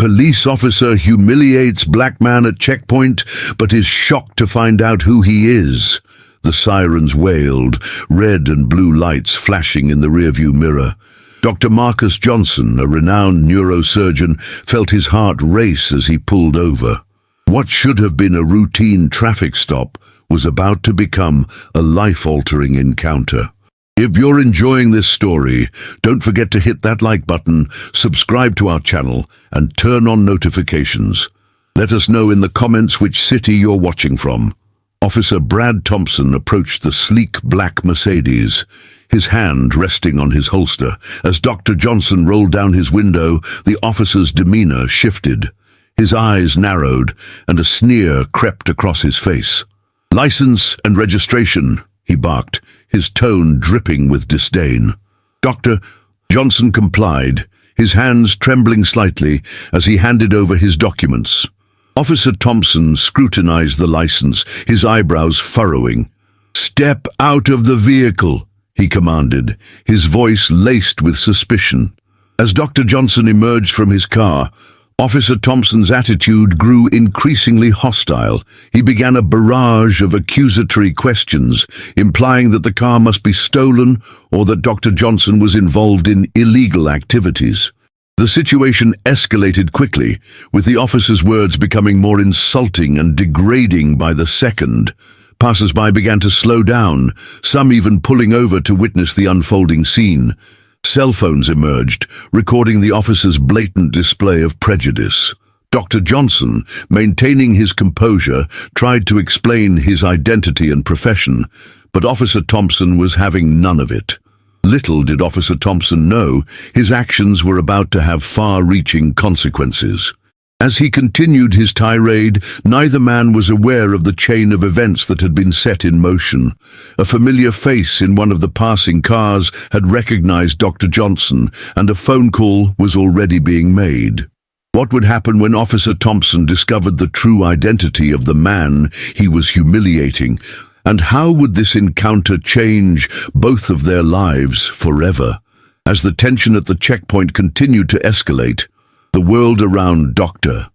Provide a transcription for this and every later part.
Police officer humiliates black man at checkpoint, but is shocked to find out who he is. The sirens wailed, red and blue lights flashing in the rearview mirror. Dr. Marcus Johnson, a renowned neurosurgeon, felt his heart race as he pulled over. What should have been a routine traffic stop was about to become a life-altering encounter. If you're enjoying this story, don't forget to hit that like button, subscribe to our channel, and turn on notifications. Let us know in the comments which city you're watching from. Officer Brad Thompson approached the sleek black Mercedes, his hand resting on his holster. As Dr. Johnson rolled down his window, the officer's demeanor shifted. His eyes narrowed, and a sneer crept across his face. "License and registration," he barked, his tone dripping with disdain. Dr. Johnson complied, his hands trembling slightly as he handed over his documents. Officer Thompson scrutinized the license, his eyebrows furrowing. "Step out of the vehicle," he commanded, his voice laced with suspicion. As Dr. Johnson emerged from his car, Officer Thompson's attitude grew increasingly hostile. He began a barrage of accusatory questions, implying that the car must be stolen or that Dr. Johnson was involved in illegal activities. The situation escalated quickly, with the officer's words becoming more insulting and degrading by the second. Passers-by began to slow down, some even pulling over to witness the unfolding scene. Cell phones emerged, recording the officer's blatant display of prejudice. Dr. Johnson, maintaining his composure, tried to explain his identity and profession, but Officer Thompson was having none of it. Little did Officer Thompson know, his actions were about to have far-reaching consequences. As he continued his tirade, neither man was aware of the chain of events that had been set in motion. A familiar face in one of the passing cars had recognized Dr. Johnson, and a phone call was already being made. What would happen when Officer Thompson discovered the true identity of the man he was humiliating? And how would this encounter change both of their lives forever? As the tension at the checkpoint continued to escalate, the world around Dr.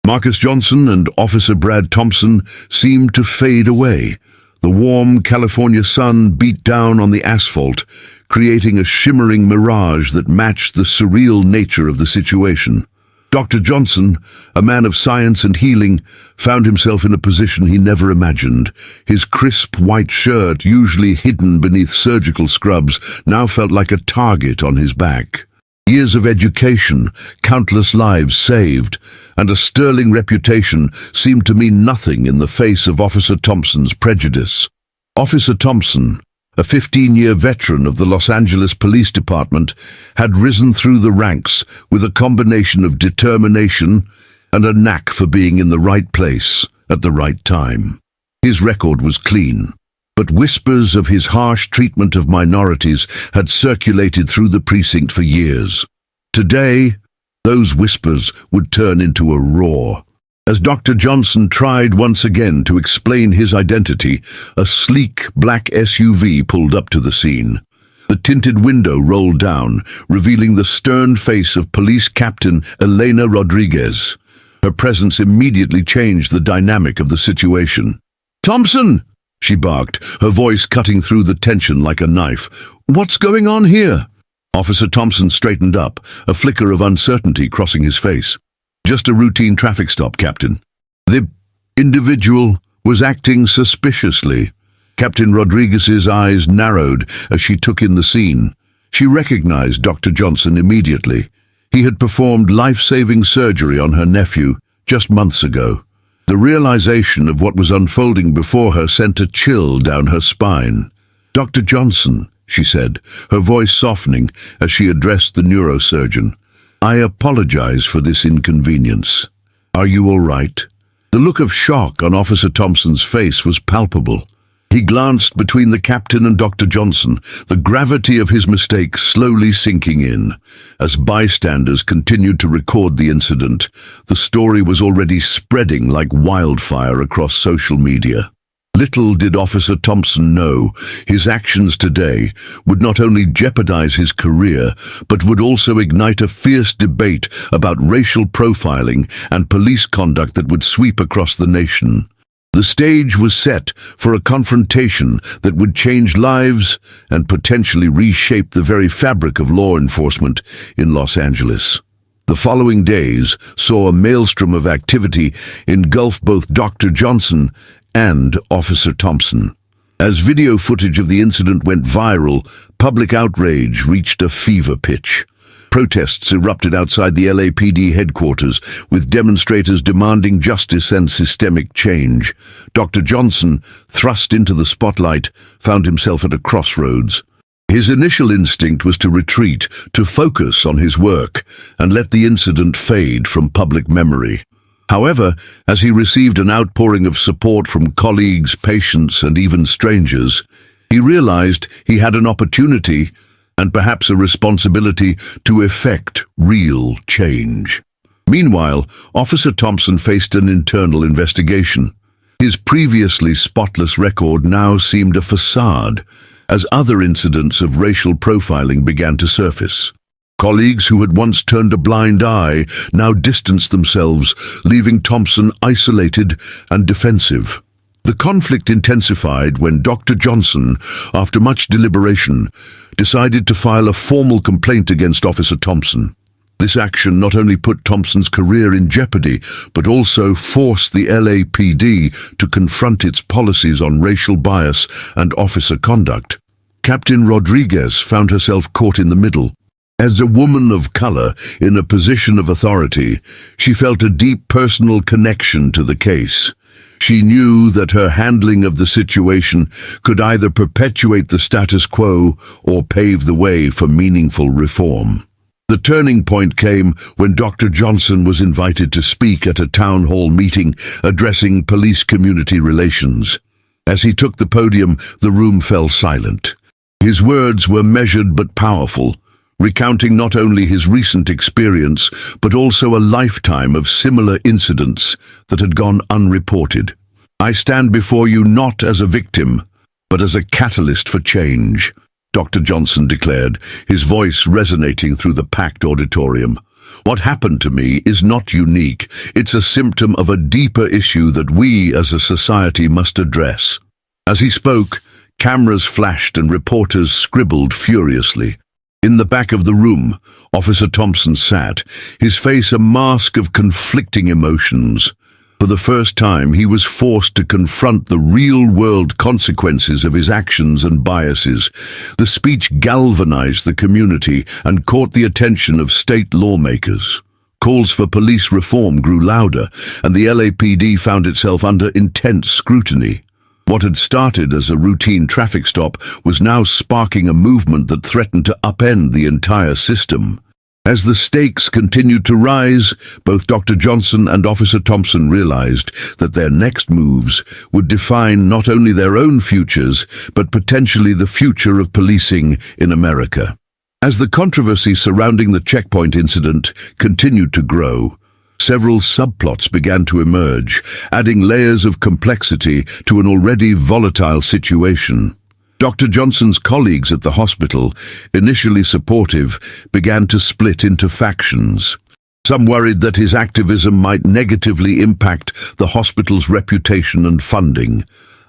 Marcus Johnson and Officer Brad Thompson seemed to fade away. The warm California sun beat down on the asphalt, creating a shimmering mirage that matched the surreal nature of the situation. Dr. Johnson, a man of science and healing, found himself in a position he never imagined. His crisp white shirt, usually hidden beneath surgical scrubs, now felt like a target on his back. Years of education, countless lives saved, and a sterling reputation seemed to mean nothing in the face of Officer Thompson's prejudice. Officer Thompson, a 15-year veteran of the Los Angeles Police Department, had risen through the ranks with a combination of determination and a knack for being in the right place at the right time. His record was clean, but whispers of his harsh treatment of minorities had circulated through the precinct for years. Today, those whispers would turn into a roar. As Dr. Johnson tried once again to explain his identity, a sleek black SUV pulled up to the scene. The tinted window rolled down, revealing the stern face of Police Captain Elena Rodriguez. Her presence immediately changed the dynamic of the situation. "Thompson!" she barked, her voice cutting through the tension like a knife. "What's going on here?" Officer Thompson straightened up, a flicker of uncertainty crossing his face. "Just a routine traffic stop, Captain." The individual was acting suspiciously. Captain Rodriguez's eyes narrowed as she took in the scene. She recognized Dr. Johnson immediately. He had performed life-saving surgery on her nephew just months ago. The realization of what was unfolding before her sent a chill down her spine. "Dr. Johnson," she said, her voice softening as she addressed the neurosurgeon, "I apologize for this inconvenience. Are you all right?" The look of shock on Officer Thompson's face was palpable. He glanced between the captain and Dr. Johnson, the gravity of his mistake slowly sinking in. As bystanders continued to record the incident, the story was already spreading like wildfire across social media. Little did Officer Thompson know his actions today would not only jeopardize his career, but would also ignite a fierce debate about racial profiling and police conduct that would sweep across the nation. The stage was set for a confrontation that would change lives and potentially reshape the very fabric of law enforcement in Los Angeles. The following days saw a maelstrom of activity engulf both Dr. Johnson and Officer Thompson. As video footage of the incident went viral, public outrage reached a fever pitch. Protests erupted outside the LAPD headquarters, with demonstrators demanding justice and systemic change. Dr. Johnson, thrust into the spotlight, found himself at a crossroads. His initial instinct was to retreat, to focus on his work, and let the incident fade from public memory. However, as he received an outpouring of support from colleagues, patients, and even strangers, he realized he had an opportunity and perhaps a responsibility to effect real change. Meanwhile, Officer Thompson faced an internal investigation. His previously spotless record now seemed a facade, as other incidents of racial profiling began to surface. Colleagues who had once turned a blind eye now distanced themselves, leaving Thompson isolated and defensive. The conflict intensified when Dr. Johnson, after much deliberation, decided to file a formal complaint against Officer Thompson. This action not only put Thompson's career in jeopardy, but also forced the LAPD to confront its policies on racial bias and officer conduct. Captain Rodriguez found herself caught in the middle. As a woman of color in a position of authority, she felt a deep personal connection to the case. She knew that her handling of the situation could either perpetuate the status quo or pave the way for meaningful reform. The turning point came when Dr. Johnson was invited to speak at a town hall meeting addressing police-community relations. As he took the podium, the room fell silent. His words were measured but powerful, recounting not only his recent experience, but also a lifetime of similar incidents that had gone unreported. "I stand before you not as a victim, but as a catalyst for change," Dr. Johnson declared, his voice resonating through the packed auditorium. "What happened to me is not unique. It's a symptom of a deeper issue that we as a society must address." As he spoke, cameras flashed and reporters scribbled furiously. In the back of the room, Officer Thompson sat, his face a mask of conflicting emotions. For the first time, he was forced to confront the real-world consequences of his actions and biases. The speech galvanized the community and caught the attention of state lawmakers. Calls for police reform grew louder, and the LAPD found itself under intense scrutiny. What had started as a routine traffic stop was now sparking a movement that threatened to upend the entire system. As the stakes continued to rise, both Dr. Johnson and Officer Thompson realized that their next moves would define not only their own futures, but potentially the future of policing in America. As the controversy surrounding the checkpoint incident continued to grow, several subplots began to emerge, adding layers of complexity to an already volatile situation. Dr. Johnson's colleagues at the hospital, initially supportive, began to split into factions. Some worried that his activism might negatively impact the hospital's reputation and funding.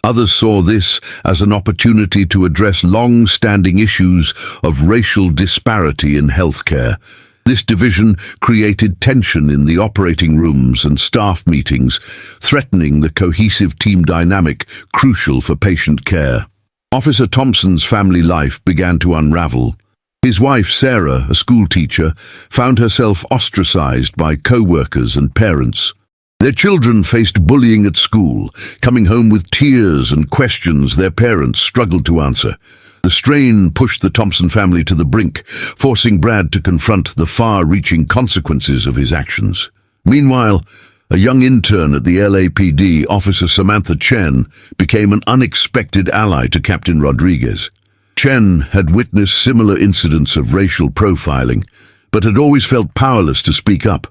Others saw this as an opportunity to address long-standing issues of racial disparity in healthcare. This division created tension in the operating rooms and staff meetings, threatening the cohesive team dynamic crucial for patient care. Officer Thompson's family life began to unravel. His wife, Sarah, a schoolteacher, found herself ostracized by co-workers and parents. Their children faced bullying at school, coming home with tears and questions their parents struggled to answer. The strain pushed the Thompson family to the brink, forcing Brad to confront the far-reaching consequences of his actions. Meanwhile, a young intern at the LAPD, Officer Samantha Chen, became an unexpected ally to Captain Rodriguez. Chen had witnessed similar incidents of racial profiling, but had always felt powerless to speak up.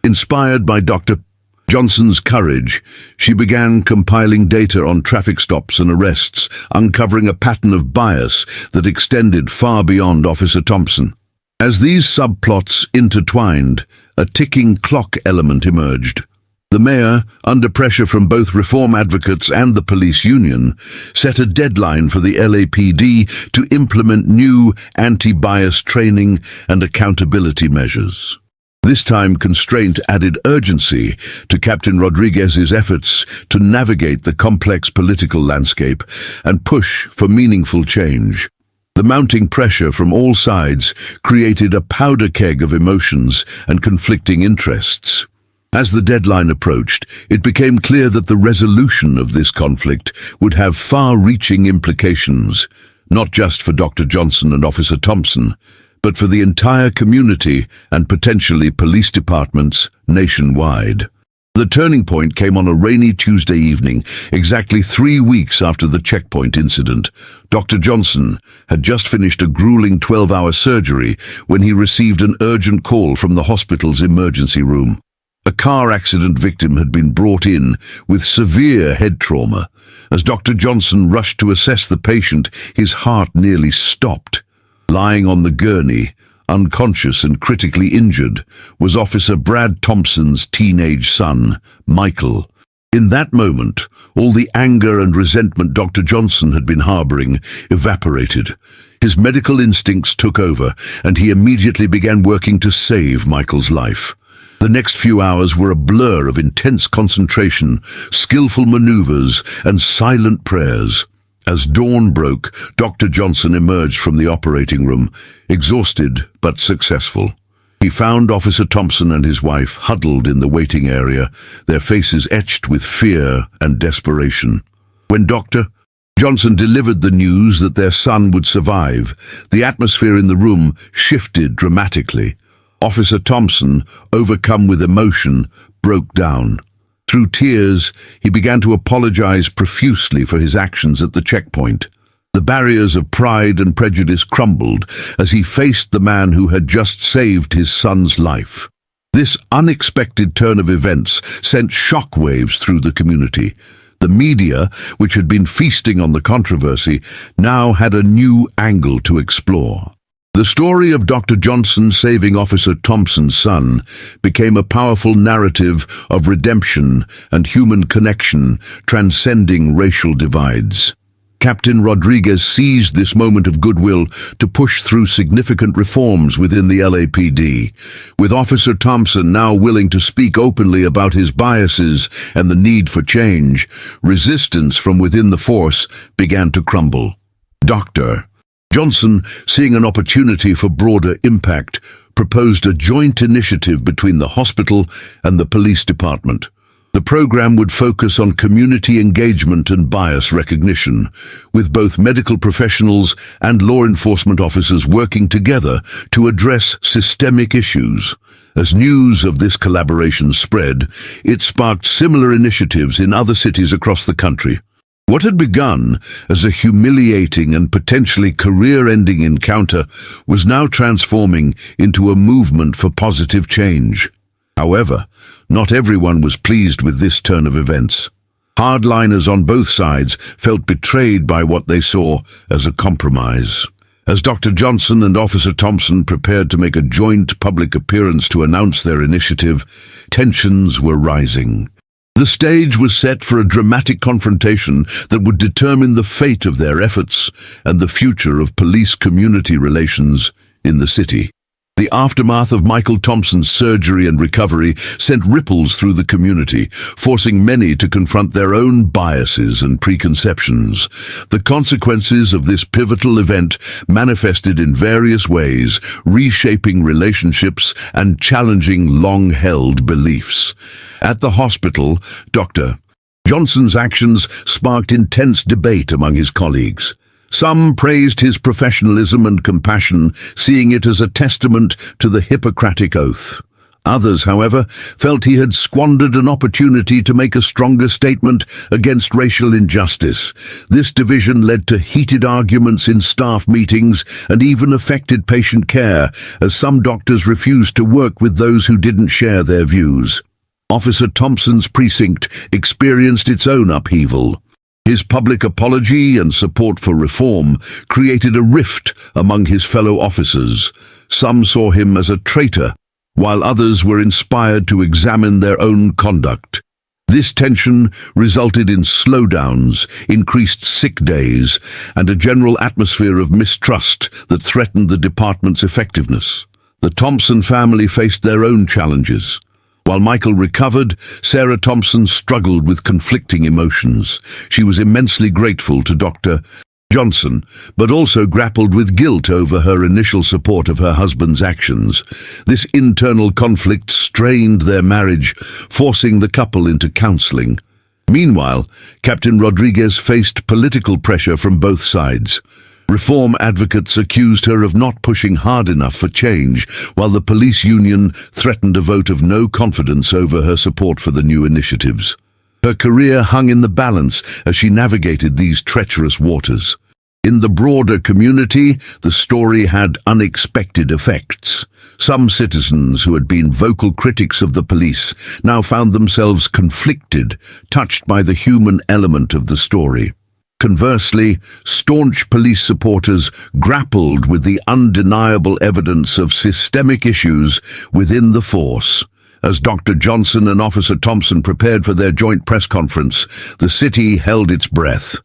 Inspired by Dr. Johnson's courage, she began compiling data on traffic stops and arrests, uncovering a pattern of bias that extended far beyond Officer Thompson. As these subplots intertwined, a ticking clock element emerged. The mayor, under pressure from both reform advocates and the police union, set a deadline for the LAPD to implement new anti-bias training and accountability measures. This time, constraint added urgency to Captain Rodriguez's efforts to navigate the complex political landscape and push for meaningful change. The mounting pressure from all sides created a powder keg of emotions and conflicting interests. As the deadline approached, it became clear that the resolution of this conflict would have far-reaching implications, not just for Dr. Johnson and Officer Thompson, but for the entire community and potentially police departments nationwide. The turning point came on a rainy Tuesday evening, exactly 3 weeks after the checkpoint incident. Dr. Johnson had just finished a grueling 12-hour surgery when he received an urgent call from the hospital's emergency room. A car accident victim had been brought in with severe head trauma. As Dr. Johnson rushed to assess the patient, his heart nearly stopped. Lying on the gurney, unconscious and critically injured, was Officer Brad Thompson's teenage son, Michael. In that moment, all the anger and resentment Dr. Johnson had been harboring evaporated. His medical instincts took over, and he immediately began working to save Michael's life. The next few hours were a blur of intense concentration, skillful maneuvers, and silent prayers. As dawn broke, Dr. Johnson emerged from the operating room, exhausted but successful. He found Officer Thompson and his wife huddled in the waiting area, their faces etched with fear and desperation. When Dr. Johnson delivered the news that their son would survive, the atmosphere in the room shifted dramatically. Officer Thompson, overcome with emotion, broke down. Through tears, he began to apologize profusely for his actions at the checkpoint. The barriers of pride and prejudice crumbled as he faced the man who had just saved his son's life. This unexpected turn of events sent shockwaves through the community. The media, which had been feasting on the controversy, now had a new angle to explore. The story of Dr. Johnson saving Officer Thompson's son became a powerful narrative of redemption and human connection, transcending racial divides. Captain Rodriguez seized this moment of goodwill to push through significant reforms within the LAPD. With Officer Thompson now willing to speak openly about his biases and the need for change, resistance from within the force began to crumble. Dr. Johnson, seeing an opportunity for broader impact, proposed a joint initiative between the hospital and the police department. The program would focus on community engagement and bias recognition, with both medical professionals and law enforcement officers working together to address systemic issues. As news of this collaboration spread, it sparked similar initiatives in other cities across the country. What had begun as a humiliating and potentially career-ending encounter was now transforming into a movement for positive change. However, not everyone was pleased with this turn of events. Hardliners on both sides felt betrayed by what they saw as a compromise. As Dr. Johnson and Officer Thompson prepared to make a joint public appearance to announce their initiative, tensions were rising. The stage was set for a dramatic confrontation that would determine the fate of their efforts and the future of police-community relations in the city. The aftermath of Michael Thompson's surgery and recovery sent ripples through the community, forcing many to confront their own biases and preconceptions. The consequences of this pivotal event manifested in various ways, reshaping relationships and challenging long-held beliefs. At the hospital, Dr. Johnson's actions sparked intense debate among his colleagues. Some praised his professionalism and compassion, seeing it as a testament to the Hippocratic Oath. Others, however, felt he had squandered an opportunity to make a stronger statement against racial injustice. This division led to heated arguments in staff meetings and even affected patient care, as some doctors refused to work with those who didn't share their views. Officer Thompson's precinct experienced its own upheaval. His public apology and support for reform created a rift among his fellow officers. Some saw him as a traitor, while others were inspired to examine their own conduct. This tension resulted in slowdowns, increased sick days, and a general atmosphere of mistrust that threatened the department's effectiveness. The Thompson family faced their own challenges. While Michael recovered, Sarah Thompson struggled with conflicting emotions. She was immensely grateful to Dr. Johnson, but also grappled with guilt over her initial support of her husband's actions. This internal conflict strained their marriage, forcing the couple into counseling. Meanwhile, Captain Rodriguez faced political pressure from both sides. Reform advocates accused her of not pushing hard enough for change, while the police union threatened a vote of no confidence over her support for the new initiatives. Her career hung in the balance as she navigated these treacherous waters. In the broader community, the story had unexpected effects. Some citizens who had been vocal critics of the police now found themselves conflicted, touched by the human element of the story. Conversely, staunch police supporters grappled with the undeniable evidence of systemic issues within the force. As Dr. Johnson and Officer Thompson prepared for their joint press conference, the city held its breath.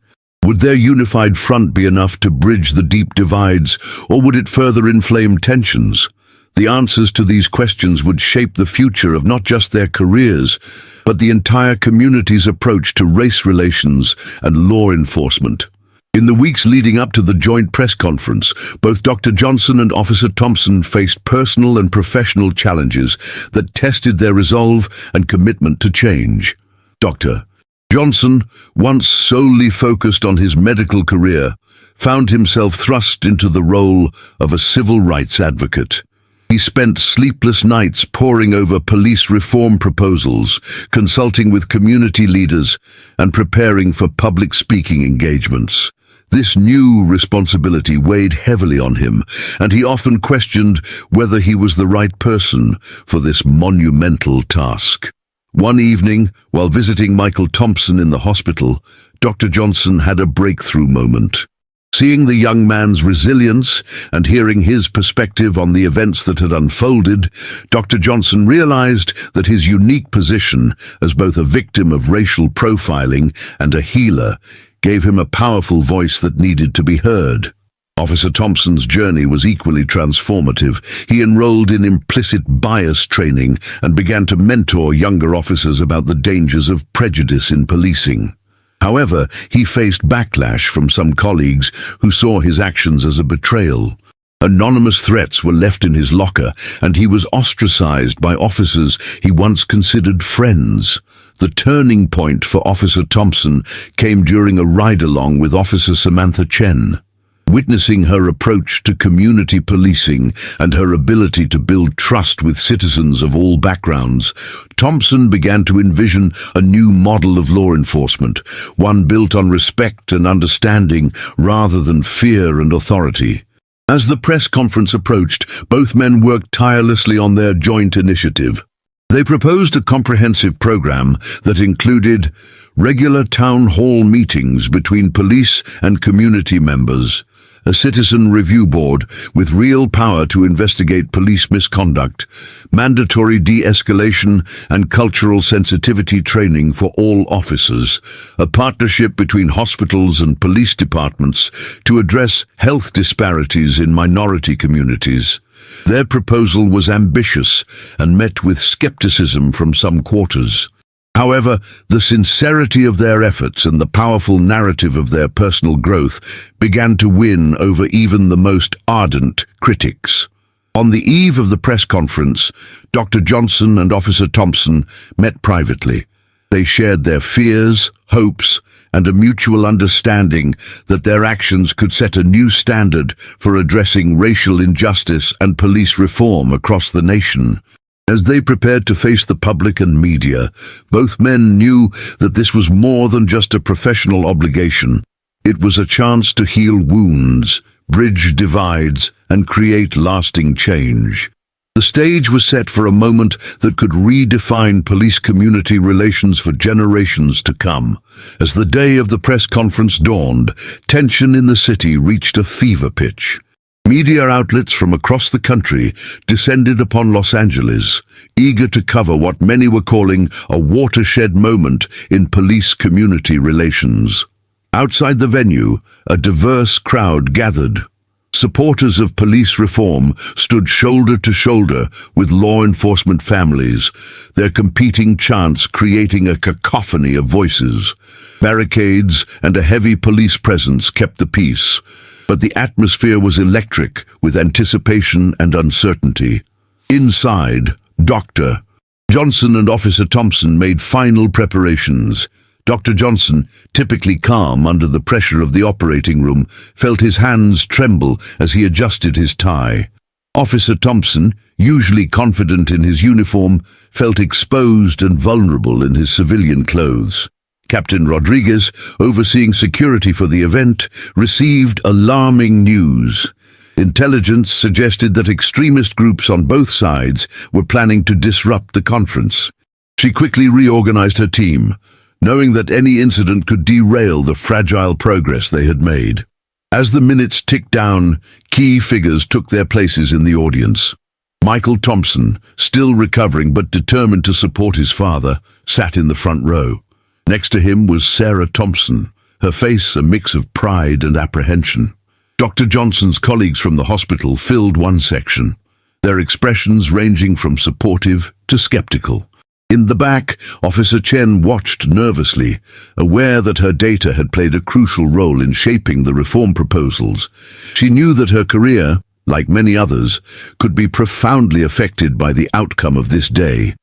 Would their unified front be enough to bridge the deep divides, or would it further inflame tensions? The answers to these questions would shape the future of not just their careers, but the entire community's approach to race relations and law enforcement. In the weeks leading up to the joint press conference, both Dr. Johnson and Officer Thompson faced personal and professional challenges that tested their resolve and commitment to change. Dr. Johnson, once solely focused on his medical career, found himself thrust into the role of a civil rights advocate. He spent sleepless nights poring over police reform proposals, consulting with community leaders, and preparing for public speaking engagements. This new responsibility weighed heavily on him, and he often questioned whether he was the right person for this monumental task. One evening, while visiting Michael Thompson in the hospital, Dr. Johnson had a breakthrough moment. Seeing the young man's resilience and hearing his perspective on the events that had unfolded, Dr. Johnson realized that his unique position as both a victim of racial profiling and a healer gave him a powerful voice that needed to be heard. Officer Thompson's journey was equally transformative. He enrolled in implicit bias training and began to mentor younger officers about the dangers of prejudice in policing. However, he faced backlash from some colleagues who saw his actions as a betrayal. Anonymous threats were left in his locker, and he was ostracized by officers he once considered friends. The turning point for Officer Thompson came during a ride-along with Officer Samantha Chen. Witnessing her approach to community policing and her ability to build trust with citizens of all backgrounds, Thompson began to envision a new model of law enforcement, one built on respect and understanding rather than fear and authority. As the press conference approached, both men worked tirelessly on their joint initiative. They proposed a comprehensive program that included regular town hall meetings between police and community members, a citizen review board with real power to investigate police misconduct, mandatory de-escalation and cultural sensitivity training for all officers, a partnership between hospitals and police departments to address health disparities in minority communities. Their proposal was ambitious and met with skepticism from some quarters. However, the sincerity of their efforts and the powerful narrative of their personal growth began to win over even the most ardent critics. On the eve of the press conference, Dr. Johnson and Officer Thompson met privately. They shared their fears, hopes, and a mutual understanding that their actions could set a new standard for addressing racial injustice and police reform across the nation. As they prepared to face the public and media, both men knew that this was more than just a professional obligation. It was a chance to heal wounds, bridge divides, and create lasting change. The stage was set for a moment that could redefine police-community relations for generations to come. As the day of the press conference dawned, tension in the city reached a fever pitch. Media outlets from across the country descended upon Los Angeles, eager to cover what many were calling a watershed moment in police-community relations. Outside the venue, a diverse crowd gathered. Supporters of police reform stood shoulder to shoulder with law enforcement families, their competing chants creating a cacophony of voices. Barricades and a heavy police presence kept the peace, but the atmosphere was electric with anticipation and uncertainty. Inside, Dr. Johnson and Officer Thompson made final preparations. Dr. Johnson, typically calm under the pressure of the operating room, felt his hands tremble as he adjusted his tie. Officer Thompson, usually confident in his uniform, felt exposed and vulnerable in his civilian clothes. Captain Rodriguez, overseeing security for the event, received alarming news. Intelligence suggested that extremist groups on both sides were planning to disrupt the conference. She quickly reorganized her team, knowing that any incident could derail the fragile progress they had made. As the minutes ticked down, key figures took their places in the audience. Michael Thompson, still recovering but determined to support his father, sat in the front row. Next to him was Sarah Thompson, her face a mix of pride and apprehension. Dr. Johnson's colleagues from the hospital filled one section, their expressions ranging from supportive to skeptical. In the back, Officer Chen watched nervously, aware that her data had played a crucial role in shaping the reform proposals. She knew that her career, like many others, could be profoundly affected by the outcome of this day.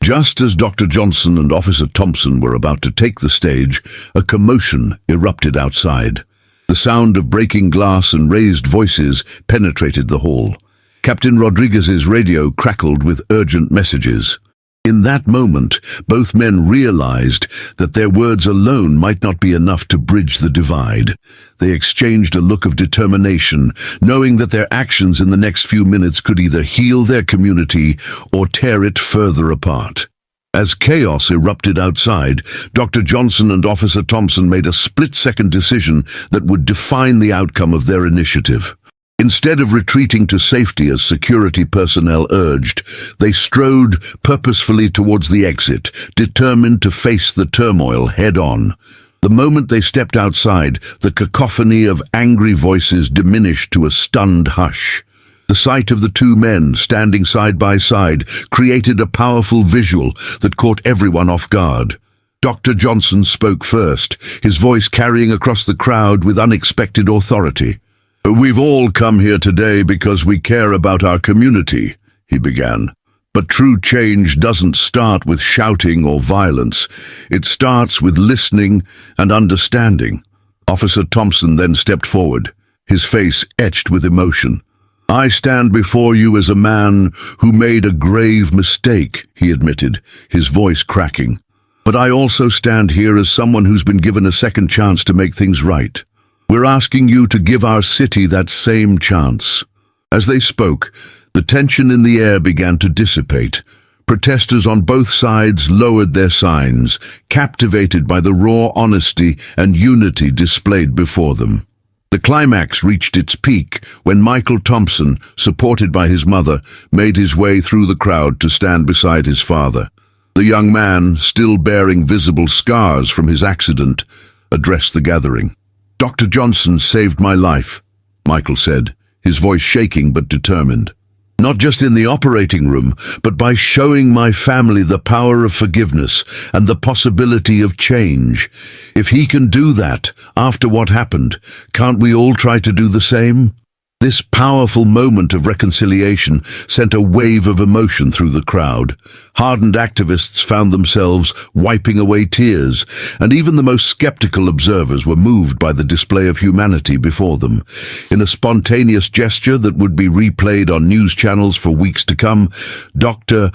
Just as Dr. Johnson and Officer Thompson were about to take the stage, a commotion erupted outside. The sound of breaking glass and raised voices penetrated the hall. Captain Rodriguez's radio crackled with urgent messages. In that moment, both men realized that their words alone might not be enough to bridge the divide. They exchanged a look of determination, knowing that their actions in the next few minutes could either heal their community or tear it further apart. As chaos erupted outside, Dr. Johnson and Officer Thompson made a split-second decision that would define the outcome of their initiative. Instead of retreating to safety as security personnel urged, they strode purposefully towards the exit, determined to face the turmoil head-on. The moment they stepped outside, the cacophony of angry voices diminished to a stunned hush. The sight of the two men standing side by side created a powerful visual that caught everyone off guard. Dr. Johnson spoke first, his voice carrying across the crowd with unexpected authority. "We've all come here today because we care about our community," he began. "But true change doesn't start with shouting or violence. It starts with listening and understanding." Officer Thompson then stepped forward, his face etched with emotion. "I stand before you as a man who made a grave mistake," he admitted, his voice cracking. "But I also stand here as someone who's been given a second chance to make things right. We're asking you to give our city that same chance." As they spoke, the tension in the air began to dissipate. Protesters on both sides lowered their signs, captivated by the raw honesty and unity displayed before them. The climax reached its peak when Michael Thompson, supported by his mother, made his way through the crowd to stand beside his father. The young man, still bearing visible scars from his accident, addressed the gathering. "Dr. Johnson saved my life," Michael said, his voice shaking but determined. "Not just in the operating room, but by showing my family the power of forgiveness and the possibility of change. If he can do that after what happened, can't we all try to do the same?" This powerful moment of reconciliation sent a wave of emotion through the crowd. Hardened activists found themselves wiping away tears, and even the most skeptical observers were moved by the display of humanity before them. In a spontaneous gesture that would be replayed on news channels for weeks to come, Dr.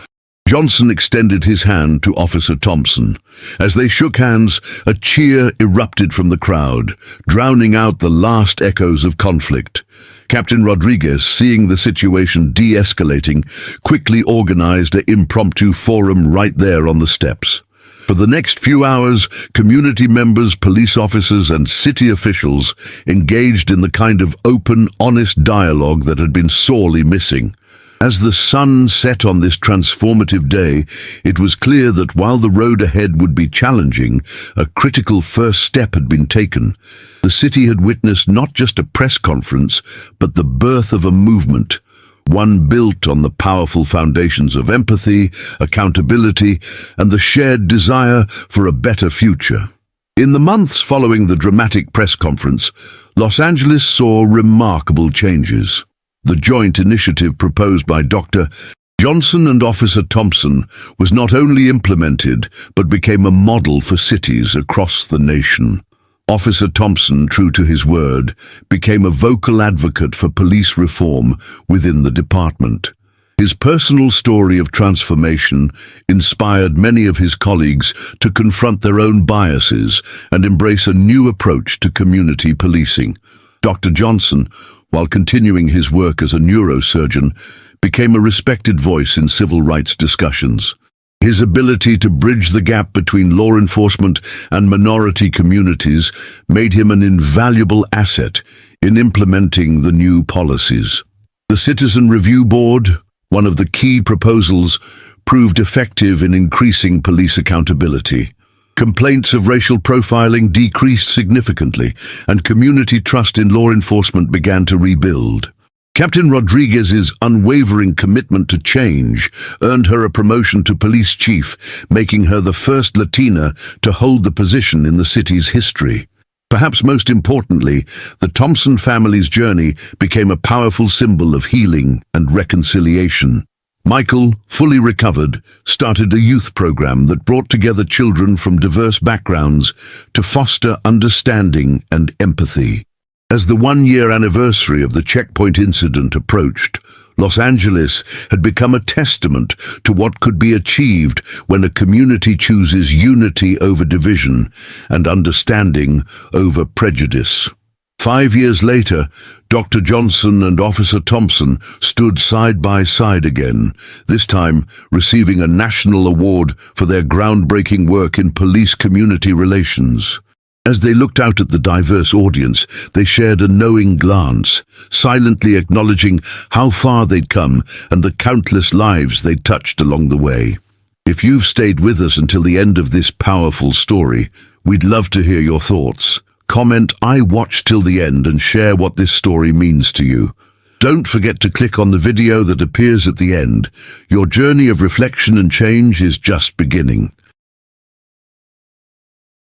Johnson extended his hand to Officer Thompson. As they shook hands, a cheer erupted from the crowd, drowning out the last echoes of conflict. Captain Rodriguez, seeing the situation de-escalating, quickly organized an impromptu forum right there on the steps. For the next few hours, community members, police officers, and city officials engaged in the kind of open, honest dialogue that had been sorely missing. As the sun set on this transformative day, it was clear that while the road ahead would be challenging, a critical first step had been taken. The city had witnessed not just a press conference, but the birth of a movement, one built on the powerful foundations of empathy, accountability, and the shared desire for a better future. In the months following the dramatic press conference, Los Angeles saw remarkable changes. The joint initiative proposed by Dr. Johnson and Officer Thompson was not only implemented, but became a model for cities across the nation. Officer Thompson, true to his word, became a vocal advocate for police reform within the department. His personal story of transformation inspired many of his colleagues to confront their own biases and embrace a new approach to community policing. Dr. Johnson, while continuing his work as a neurosurgeon, became a respected voice in civil rights discussions. His ability to bridge the gap between law enforcement and minority communities made him an invaluable asset in implementing the new policies. The Citizen Review Board, one of the key proposals, proved effective in increasing police accountability. Complaints of racial profiling decreased significantly, and community trust in law enforcement began to rebuild. Captain Rodriguez's unwavering commitment to change earned her a promotion to police chief, making her the first Latina to hold the position in the city's history. Perhaps most importantly, the Thompson family's journey became a powerful symbol of healing and reconciliation. Michael, fully recovered, started a youth program that brought together children from diverse backgrounds to foster understanding and empathy. As the one-year anniversary of the checkpoint incident approached, Los Angeles had become a testament to what could be achieved when a community chooses unity over division and understanding over prejudice. 5 years later, Dr. Johnson and Officer Thompson stood side by side again, this time receiving a national award for their groundbreaking work in police-community relations. As they looked out at the diverse audience, they shared a knowing glance, silently acknowledging how far they'd come and the countless lives they'd touched along the way. If you've stayed with us until the end of this powerful story, we'd love to hear your thoughts. Comment "I watched till the end" and share what this story means to you. Don't forget to click on the video that appears at the end. Your journey of reflection and change is just beginning.